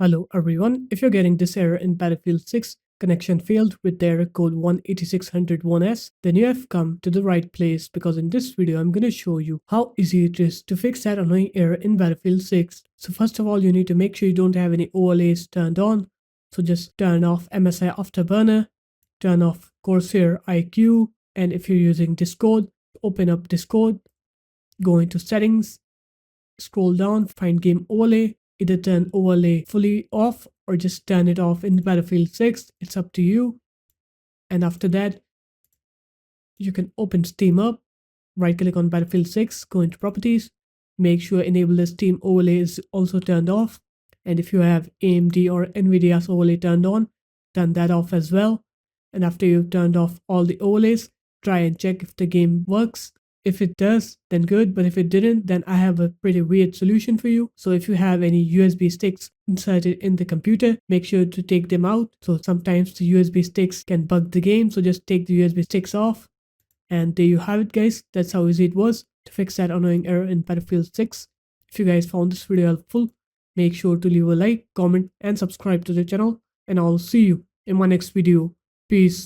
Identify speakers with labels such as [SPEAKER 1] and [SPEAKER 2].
[SPEAKER 1] Hello everyone, if you're getting this error in Battlefield 6, connection failed with the error code 186101S, then you have come to the right place because in this video I'm going to show you how easy it is to fix that annoying error in Battlefield 6. So first of all, you need to make sure you don't have any overlays turned on. So just turn off MSI Afterburner, turn off Corsair IQ, and if you're using Discord, open up Discord, go into settings, scroll down, find game overlay, either turn overlay fully off or just turn it off in Battlefield 6. It's up to you. And after that, you can open Steam up, right click on Battlefield 6, go into properties, make sure enable the Steam overlay is also turned off. And if you have AMD or Nvidia's overlay turned on, turn that off as well. And after you've turned off all the overlays, try and check if the game works. If it does, then good, but if it didn't, then I have a pretty weird solution for you. So if you have any USB sticks inserted in the computer, make sure to take them out. So sometimes the USB sticks can bug the game, so just take the USB sticks off. And there you have it, guys. That's how easy it was to fix that annoying error in Battlefield 6. If you guys found this video helpful, make sure to leave a like, comment, and subscribe to the channel. And I'll see you in my next video. Peace.